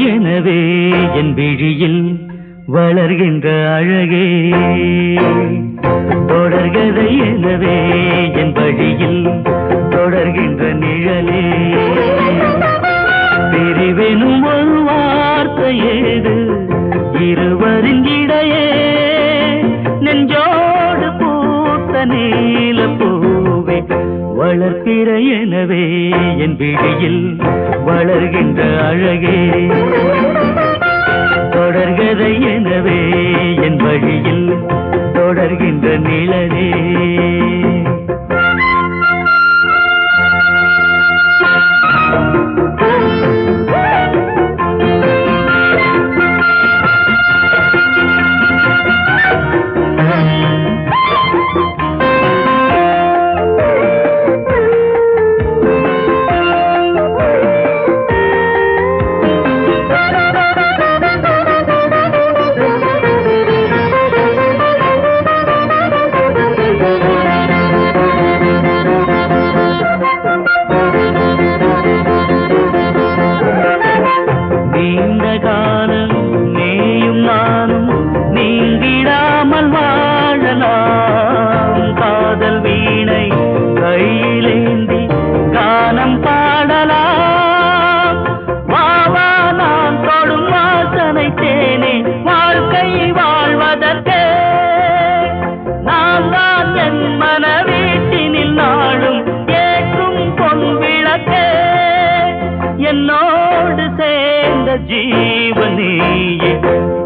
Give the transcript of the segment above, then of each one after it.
எனவே என் விழியில் வளர்கின்ற அழகே, தொடர்கதை எனவே என் வழியில் தொடர்கின்ற நிழலே, பிரிவெனும் ஒரு வார்த்தை ஏது இருவரின் இடையே, நெஞ்சோடு பூத்த நீல பூவே வளர்க்கிற எனவே என் விழியில் வளர்கின்ற அழகே, தொடர்கதை எனவே என் வழியில் தொடர்கின்ற நிழலே. காதல் வீணை கையிலேந்தி கானம் பாடலாம், வாவா நான் தொடும் வாசனை தேனே வாழ்க்கை வாழ்வதற்கே, நான் தான் என் மன வீட்டினில் நாளும் ஏற்றும் பொன் விளக்கே, என்னோடு சேர்ந்த ஜீவனேயே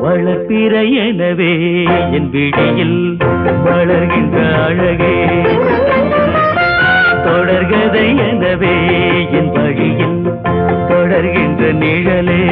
வளர்ப்பிற எனவே என் விழியில் வளர்கின்ற அழகே, தொடர்கதை எனவே என் வழியில் தொடர்கின்ற நிழலே.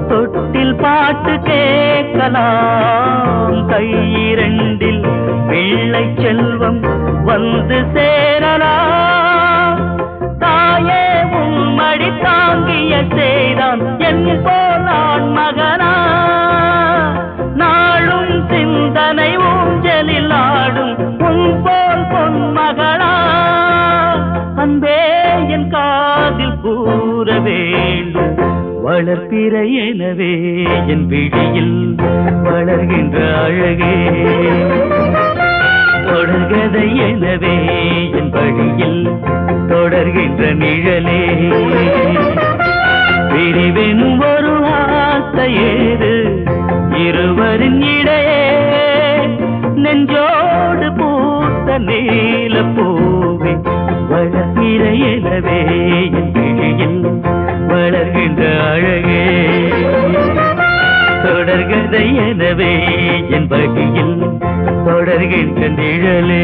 தொட்டில் பாட்டு கேட்கலாம், கையிரண்டில் வெள்ளை செல்வம் வந்து சேரலாம், தாயே உம்மடி தாங்கிய செய்தான் என் போல் நான் மகனா, நாளும் சிந்தனை ஊஞ்சலில் ஆடும் உன் போல் பொன் மகளா, அன்பே என் காதில் கூற வேண்டும் வளர்ப்பிற எனவே என் விழியில் வளர்கின்ற அழகே, தொடர்கதை எனவே என் வழியில் தொடர்கின்ற நிழலே, பிரிவெனும் ஒரு வார்த்தை ஏது இருவரின் இடையே, நெஞ்சோடு பூத்த நீல பூவே வளர்ப்பிற எனவே என் விழியில் வளர்கின்ற அழகே, தொடர்கதை எனவே என் வழியில் தொடர்கின்ற நிழலே.